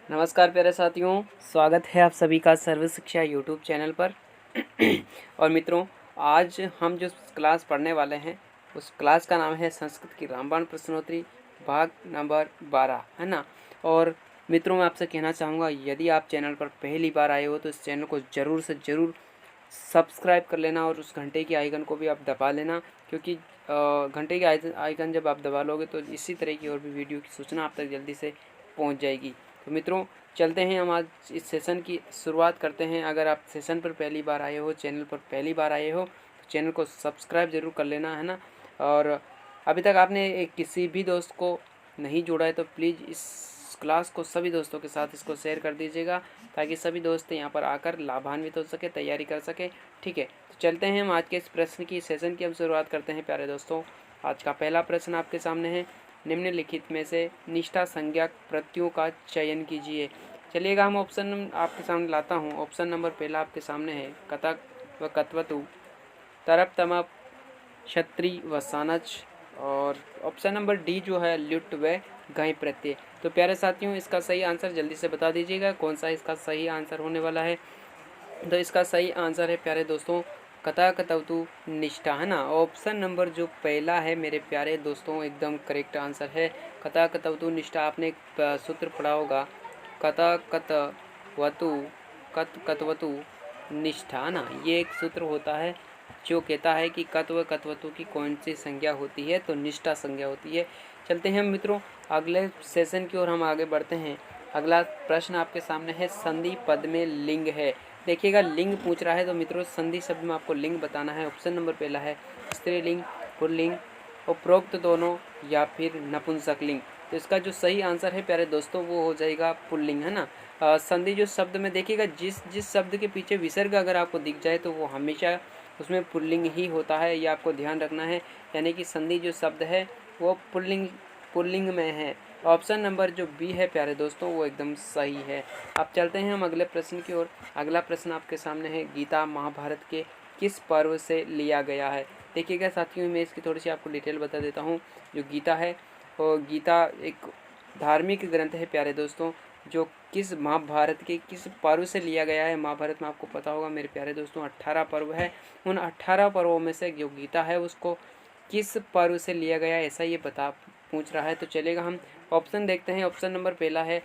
नमस्कार प्यारे साथियों, स्वागत है आप सभी का सर्व शिक्षा यूट्यूब चैनल पर। और मित्रों, आज हम जो क्लास पढ़ने वाले हैं उस क्लास का नाम है संस्कृत की रामबाण प्रश्नोत्तरी भाग नंबर 12, है ना। और मित्रों, मैं आपसे कहना चाहूँगा, यदि आप चैनल पर पहली बार आए हो तो इस चैनल को ज़रूर से ज़रूर सब्सक्राइब कर लेना और उस घंटे की आइकन को भी आप दबा लेना, क्योंकि घंटे की आइकन जब आप दबा लोगे तो इसी तरह की और भी वीडियो की सूचना आप तक जल्दी से पहुंच जाएगी। तो मित्रों, चलते हैं, हम आज इस सेशन की शुरुआत करते हैं। अगर आप सेशन पर पहली बार आए हो, चैनल पर पहली बार आए हो, तो चैनल को सब्सक्राइब ज़रूर कर लेना, है ना। और अभी तक आपने किसी भी दोस्त को नहीं जोड़ा है तो प्लीज़ इस क्लास को सभी दोस्तों के साथ इसको शेयर कर दीजिएगा, ताकि सभी दोस्त यहाँ पर आकर लाभान्वित हो सके, तैयारी कर सके। ठीक है, तो चलते हैं हम आज के इस प्रश्न की सेशन की हम शुरुआत करते हैं प्यारे दोस्तों। आज का पहला प्रश्न आपके सामने है, निम्नलिखित में से निष्ठा संज्ञक प्रत्ययों का चयन कीजिए। चलिएगा, हम ऑप्शन आपके सामने लाता हूँ। ऑप्शन नंबर पहला आपके सामने है कतक व कत्वतु, तरप तमप, क्षत्रि व सानच, और ऑप्शन नंबर डी जो है ल्युट व घय प्रत्यय। तो प्यारे साथियों, इसका सही आंसर जल्दी से बता दीजिएगा, कौन सा इसका सही आंसर होने वाला है। तो इसका सही आंसर है प्यारे दोस्तों कथा कतवतु निष्ठा, है ना। ऑप्शन नंबर जो पहला है मेरे प्यारे दोस्तों, एकदम करेक्ट आंसर है कथा कतवतु निष्ठा। आपने एक सूत्र पढ़ा होगा, कथा कतवतु कतवतु निष्ठा, है ना। ये एक सूत्र होता है जो कहता है कि कत्व कत्वतु की कौन सी संज्ञा होती है, तो निष्ठा संज्ञा होती है। चलते हैं मित्रों अगले सेशन की ओर हम आगे बढ़ते हैं। अगला प्रश्न आपके सामने है, संधि पद में लिंग है। देखिएगा, लिंग पूछ रहा है तो मित्रों संधि शब्द में आपको लिंग बताना है। ऑप्शन नंबर पहला है स्त्रीलिंग, पुल्लिंग, उपरोक्त दोनों, या फिर नपुंसक लिंग। तो इसका जो सही आंसर है प्यारे दोस्तों वो हो जाएगा पुल्लिंग, है ना। संधि जो शब्द में देखिएगा, जिस शब्द के पीछे विसर्ग अगर आपको दिख जाए तो वो हमेशा उसमें पुल्लिंग ही होता है, ये आपको ध्यान रखना है। यानी कि संधि जो शब्द है वो पुल्लिंग में है। ऑप्शन नंबर जो बी है प्यारे दोस्तों वो एकदम सही है। अब चलते हैं हम अगले प्रश्न की ओर। अगला प्रश्न आपके सामने है, गीता महाभारत के किस पर्व से लिया गया है। देखिएगा साथियों, मैं इसकी थोड़ी सी आपको डिटेल बता देता हूँ। जो गीता है वो गीता एक धार्मिक ग्रंथ है प्यारे दोस्तों, जो किस महाभारत के किस पर्व से लिया गया है। महाभारत में आपको पता होगा मेरे प्यारे दोस्तों 18 पर्व है। उन 18 पर्वों में से जो गीता है उसको किस पर्व से लिया गया है, ऐसा ये पूछ रहा है। तो चलेगा, हम ऑप्शन देखते हैं। ऑप्शन नंबर पहला है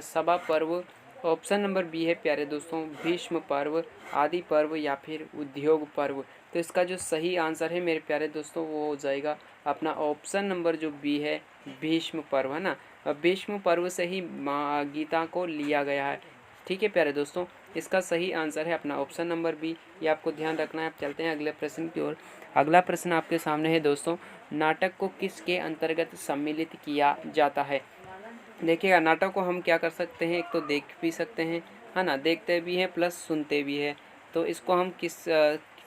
सभा पर्व, ऑप्शन नंबर बी है प्यारे दोस्तों भीष्म पर्व, आदि पर्व, या फिर उद्योग पर्व। तो इसका जो सही आंसर है मेरे प्यारे दोस्तों वो हो जाएगा अपना ऑप्शन नंबर जो बी है भीष्म पर्व, है ना। भीष्म पर्व से ही गीता को लिया गया है। ठीक है प्यारे दोस्तों, इसका सही आंसर है अपना ऑप्शन नंबर बी, ये आपको ध्यान रखना है। आप चलते हैं अगले प्रश्न की ओर। अगला प्रश्न आपके सामने है दोस्तों, नाटक को किसके अंतर्गत सम्मिलित किया जाता है। देखिएगा, नाटक को हम क्या कर सकते हैं, एक तो देख भी सकते हैं, है ना, देखते भी हैं प्लस सुनते भी हैं। तो इसको हम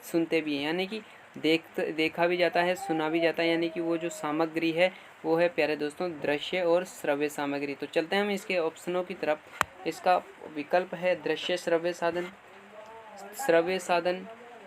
सुनते भी हैं, यानी कि देखा भी जाता है, सुना भी जाता है, यानी कि वो जो सामग्री है वो है प्यारे दोस्तों दृश्य और श्रव्य सामग्री। तो चलते हैं हम इसके ऑप्शनों की तरफ। इसका विकल्प है दृश्य श्रव्य साधन,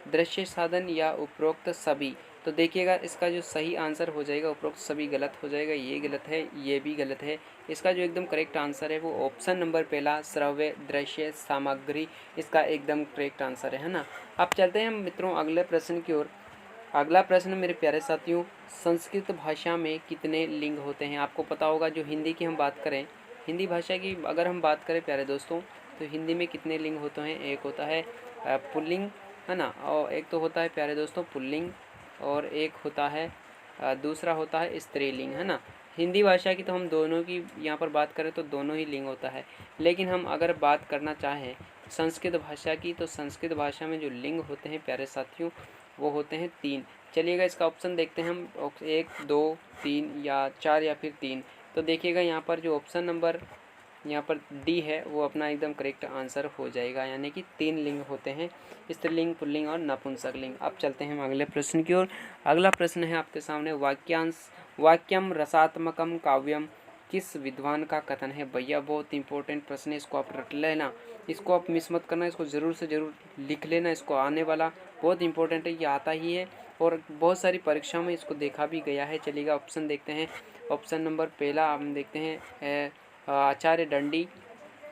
दृश्य साधन, या उपरोक्त सभी। तो देखिएगा, इसका जो सही आंसर हो जाएगा उपरोक्त सभी गलत हो जाएगा, ये गलत है, ये भी गलत है। इसका जो एकदम करेक्ट आंसर है वो ऑप्शन नंबर पहला श्रव्य दृश्य सामग्री, इसका एकदम करेक्ट आंसर है ना। अब चलते हैं मित्रों अगले प्रश्न की ओर। अगला प्रश्न मेरे प्यारे साथियों, संस्कृत भाषा में कितने लिंग होते हैं। आपको पता होगा, जो हिंदी की हम बात करें, हिंदी भाषा की अगर हम बात करें प्यारे दोस्तों, तो हिंदी में कितने लिंग होते हैं। एक होता है पुल्लिंग, है ना, और एक तो होता है प्यारे दोस्तों पुल्लिंग, और एक होता है दूसरा होता है स्त्रीलिंग, है ना। हिंदी भाषा की तो हम दोनों की यहाँ पर बात करें तो दोनों ही लिंग होता है, लेकिन हम अगर बात करना चाहें संस्कृत भाषा की, तो संस्कृत भाषा में जो लिंग होते हैं प्यारे साथियों वो होते हैं 3। चलिएगा, इसका ऑप्शन देखते हैं हम, 1, 2, 3 या 4 या फिर 3। तो देखिएगा, यहाँ पर जो ऑप्शन नंबर यहाँ पर डी है वो अपना एकदम करेक्ट आंसर हो जाएगा, यानी कि 3 लिंग होते हैं, स्त्रीलिंग, पुल्लिंग और नपुंसक लिंग। अब चलते हैं हम अगले प्रश्न की ओर। अगला प्रश्न है आपके सामने, वाक्यम रसात्मकम काव्यम किस विद्वान का कथन है। भैया बहुत इंपॉर्टेंट प्रश्न है, इसको आप रट लेना, इसको आप मिस मत करना, इसको ज़रूर से ज़रूर लिख लेना, इसको आने वाला बहुत इंपॉर्टेंट है, ये आता ही है और बहुत सारी परीक्षाओं में इसको देखा भी गया है। चलिएगा, ऑप्शन देखते हैं। ऑप्शन नंबर पहला हम देखते हैं आचार्य दंडी,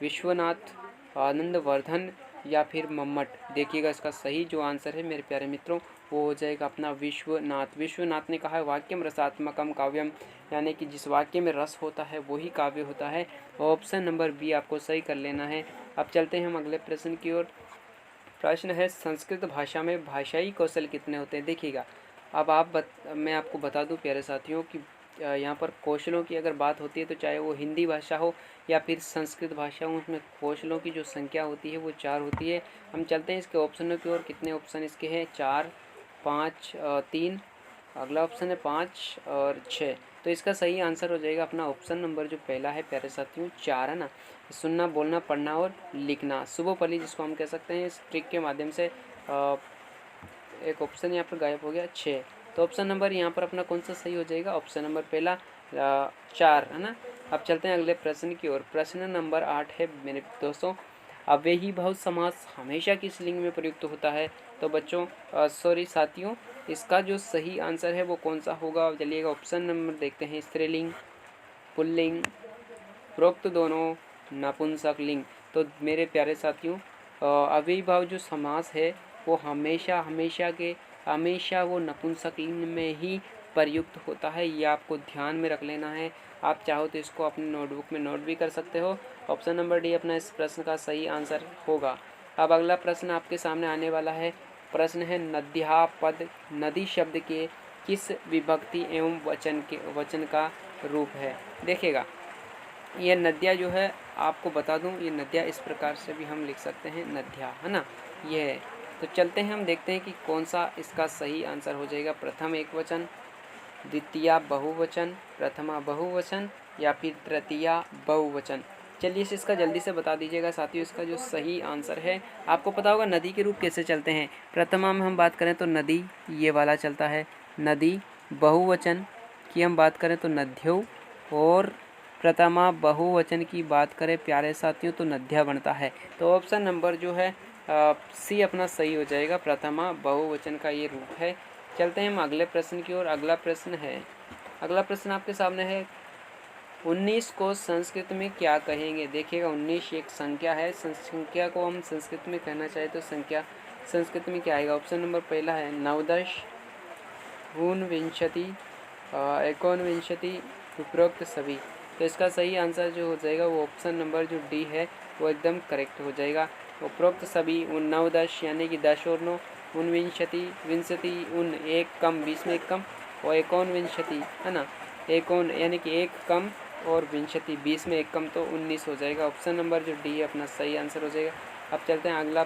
विश्वनाथ, आनंदवर्धन या फिर मम्मट। देखिएगा इसका सही जो आंसर है मेरे प्यारे मित्रों वो हो जाएगा अपना विश्वनाथ। विश्वनाथ ने कहा है वाक्यम रसात्मकम काव्यम, यानी कि जिस वाक्य में रस होता है वही काव्य होता है। ऑप्शन नंबर बी आपको सही कर लेना है। अब चलते हैं हम अगले प्रश्न की ओर। प्रश्न है संस्कृत भाषा में भाषाई कौशल कितने होते हैं। देखिएगा अब मैं आपको बता दूं प्यारे साथियों कि यहाँ पर कौशलों की अगर बात होती है तो चाहे वो हिंदी भाषा हो या फिर संस्कृत भाषा हो, उसमें कौशलों की जो संख्या होती है वो 4 होती है। हम चलते हैं इसके ऑप्शनों की ओर। कितने ऑप्शन इसके हैं, 4, 5, 3, अगला ऑप्शन है 5 और 6। तो इसका सही आंसर हो जाएगा अपना ऑप्शन नंबर जो पहला है प्यारे साथियों 4 है ना। सुनना, बोलना, पढ़ना और लिखना, शुभोपली जिसको हम कह सकते हैं। इस ट्रिक के माध्यम से एक ऑप्शन यहाँ पर गायब हो गया 6। तो ऑप्शन नंबर यहाँ पर अपना कौन सा सही हो जाएगा, ऑप्शन नंबर पहला 4 है ना। अब चलते हैं अगले प्रश्न की ओर। प्रश्न नंबर 8 है मेरे दोस्तों, अव्ययी भाव समास हमेशा किस लिंग में प्रयुक्त होता है। तो बच्चों सॉरी साथियों, इसका जो सही आंसर है वो कौन सा होगा, चलिएगा ऑप्शन नंबर देखते हैं। स्त्रीलिंग, पुल्लिंग, उपरोक्त दोनों, नपुंसक लिंग। तो मेरे प्यारे साथियों अव्ययी भाव जो समास है वो हमेशा वो नपुंसक लिंग में ही प्रयुक्त होता है। ये आपको ध्यान में रख लेना है। आप चाहो तो इसको अपने नोटबुक में नोट भी कर सकते हो। ऑप्शन नंबर डी अपना इस प्रश्न का सही आंसर होगा। अब अगला प्रश्न आपके सामने आने वाला है। प्रश्न है नद्या पद नदी शब्द के किस विभक्ति एवं वचन का रूप है। देखिएगा ये नदिया जो है आपको बता दूं, ये नदिया इस प्रकार से भी हम लिख सकते हैं, नद्या है ना, ये है। तो चलते हैं हम देखते हैं कि कौन सा इसका सही आंसर हो जाएगा। प्रथम एकवचन, द्वितीया बहुवचन, प्रथमा बहुवचन या फिर तृतीया बहुवचन। चलिए इसका जल्दी से बता दीजिएगा साथियों। इसका जो सही आंसर है आपको पता होगा नदी के रूप कैसे चलते हैं। प्रथमा में हम बात करें तो नदी ये वाला चलता है, नदी। बहुवचन की हम बात करें तो नद्यो, और प्रथमा बहुवचन की बात करें प्यारे साथियों तो नद्या बनता है। तो ऑप्शन नंबर जो है सी अपना सही हो जाएगा, प्रथमा बहुवचन का ये रूप है। चलते हैं हम अगले प्रश्न की ओर। अगला प्रश्न आपके सामने है, 19 को संस्कृत में क्या कहेंगे। देखिएगा 19 एक संख्या है, संख्या को हम संस्कृत में कहना चाहे तो संख्या संस्कृत में क्या आएगा। ऑप्शन नंबर पहला है नवदश, ऊनविंशति, एकोनविंशति, उपरोक्त सभी। तो इसका सही आंसर जो हो जाएगा वो ऑप्शन नंबर जो डी है वो एकदम करेक्ट हो जाएगा। उपरोक्त सभी, नवदश यानी कि 10 और 9, ऊनविंशति विंशति, उन एक कम 20 में एक कम, और एकोनविंशति है ना, एकोन यानी कि एक कम और विंशति 20 में एक कम, तो 19 हो जाएगा। ऑप्शन नंबर जो डी है अपना सही आंसर हो जाएगा। अब चलते हैं अगला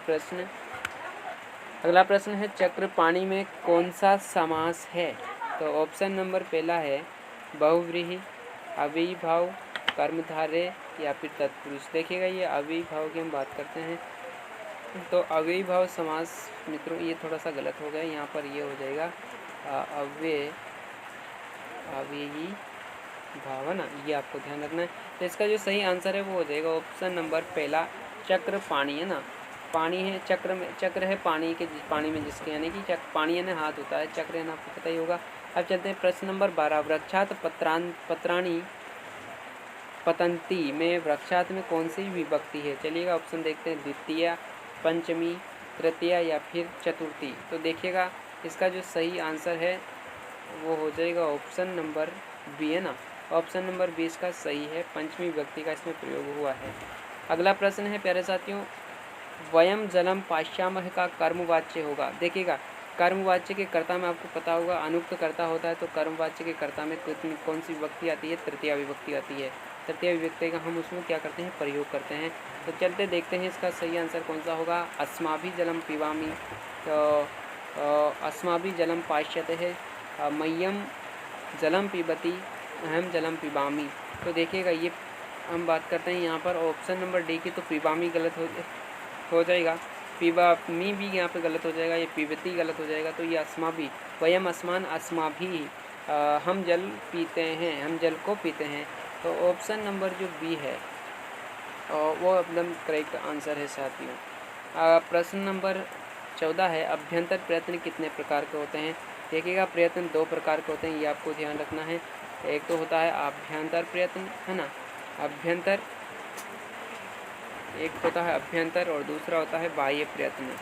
प्रश्न है चक्र पाणी में कौन सा समास है। तो ऑप्शन नंबर पहला है बहुव्रीहि, अव्ययीभाव, कर्मधारय या फिर तत्पुरुष। देखिएगा ये अव्ययीभाव की हम बात करते हैं तो अव्ययीभाव समास मित्रों ये थोड़ा सा गलत हो गया, यहाँ पर ये हो जाएगा अव्ययी भाव है ना, ये आपको ध्यान रखना है। तो इसका जो सही आंसर है वो हो जाएगा ऑप्शन नंबर पहला चक्र पाणी है ना। पानी है चक्र है पानी में जिसके यानी कि पानी यानी हाथ होता है, चक्र है ना आपको पता ही होगा। अब चलते हैं प्रश्न नंबर 12, वृक्षात पत्राणी पतंती में वृक्षात में कौन सी विभक्ति है। चलिएगा ऑप्शन देखते हैं, द्वितीय, पंचमी, तृतीया या फिर चतुर्थी। तो देखिएगा इसका जो सही आंसर है वो हो जाएगा ऑप्शन नंबर बी है ना। ऑप्शन नंबर 20 का सही है, पंचमी विभक्ति का इसमें प्रयोग हुआ है। अगला प्रश्न है प्यारे साथियों, वयम जलम पाश्यामः का कर्मवाच्य होगा। देखिएगा कर्मवाच्य के कर्ता में आपको पता होगा अनुक्त कर्ता होता है, तो कर्मवाच्य के कर्ता में कौन सी विभक्ति आती है, तृतीया विभक्ति आती है। तृतीया विभक्ति का हम उसमें क्या करते हैं, प्रयोग करते हैं। तो चलते देखते हैं इसका सही आंसर कौन सा होगा। अस्माभि जलम पिबामि, तो अस्माभि जलम पाश्यते है, मह्यम जलम पिबती, अहम जलम पिबामी। तो देखिएगा ये हम बात करते हैं यहाँ पर ऑप्शन नंबर डी की, तो पिबामी गलत हो जाएगा, पिबामी भी यहाँ पे गलत हो जाएगा, ये पिबती गलत हो जाएगा। तो ये अस्माभि, वयम अस्मान अस्माभि, हम जल पीते हैं, हम जल को पीते हैं। तो ऑप्शन नंबर जो बी है वो एकदम करेक्ट आंसर है साथियों। प्रश्न नंबर 14 है, अभ्यंतर प्रयत्न कितने प्रकार के होते हैं। देखिएगा प्रयत्न 2 प्रकार के होते हैं, ये आपको ध्यान रखना है। एक तो होता है आभ्यंतर प्रयत्न है ना, एक होता है अभ्यंतर और दूसरा होता है बाह्य प्रयत्न।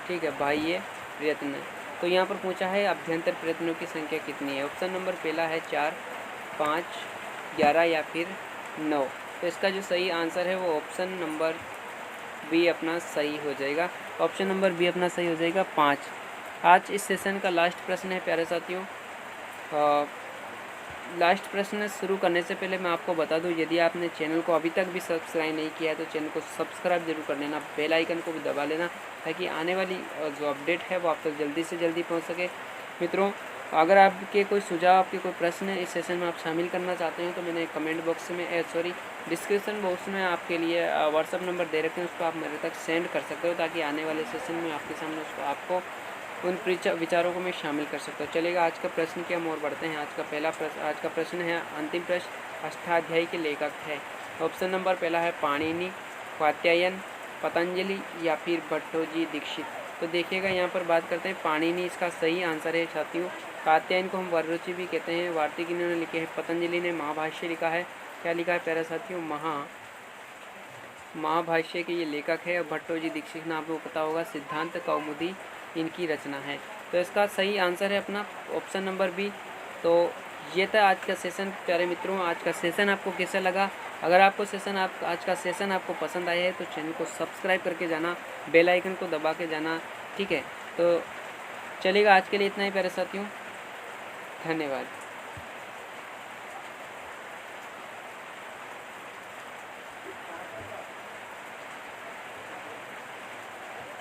ठीक है, बाह्य प्रयत्न। तो यहाँ पर पूछा है अभ्यंतर प्रयत्नों की संख्या कितनी है। ऑप्शन नंबर पहला है 4, 5, 11 या फिर 9। तो इसका जो सही आंसर है वो ऑप्शन नंबर बी अपना सही हो जाएगा। ऑप्शन नंबर बी अपना सही हो जाएगा 5। आज इस सेशन का लास्ट प्रश्न है प्यारे साथियों। लास्ट प्रश्न शुरू करने से पहले मैं आपको बता दूं, यदि आपने चैनल को अभी तक भी सब्सक्राइब नहीं किया है तो चैनल को सब्सक्राइब जरूर कर लेना, बेल आइकन को भी दबा लेना, ताकि आने वाली जो अपडेट है वो आप तक जल्दी से जल्दी पहुंच सके। मित्रों, अगर आपके कोई सुझाव, आपके कोई प्रश्न इस सेशन में आप शामिल करना चाहते हैं तो मैंने कमेंट बॉक्स में डिस्क्रिप्शन बॉक्स में आपके लिए व्हाट्सअप नंबर दे रखे हैं, उसको आप मेरे तक सेंड कर सकते हो, ताकि आने वाले सेशन में आपके सामने उसको आपको उन विचारों को मैं शामिल कर सकता हूँ। चलेगा, आज का प्रश्न की हम और बढ़ते हैं। आज का प्रश्न है, अंतिम प्रश्न अष्टाध्यायी के लेखक है। ऑप्शन नंबर पहला है पाणिनि, कात्यायन, पतंजलि या फिर भट्टोजी दीक्षित। तो देखिएगा, यहाँ पर बात करते हैं पाणिनि इसका सही आंसर है साथियों। कात्यायन को हम वररुचि भी कहते हैं। वार्तिक इन्होंने लिखे हैं। पतंजलि ने महाभाष्य लिखा है। क्या लिखा है प्यारे साथियों? महाभाष्य के ये लेखक है। और भट्टोजी दीक्षित नाम आपको पता होगा, सिद्धांत कौमुदी इनकी रचना है। तो इसका सही आंसर है अपना ऑप्शन नंबर बी। तो ये था आज का सेशन प्यारे मित्रों। आज का सेशन आपको कैसा लगा? अगर आपको आज का सेशन आपको पसंद आया है तो चैनल को सब्सक्राइब करके जाना, बेल आइकन को दबा के जाना। ठीक है, तो चलेगा, आज के लिए इतना ही प्यारे साथियों। धन्यवाद।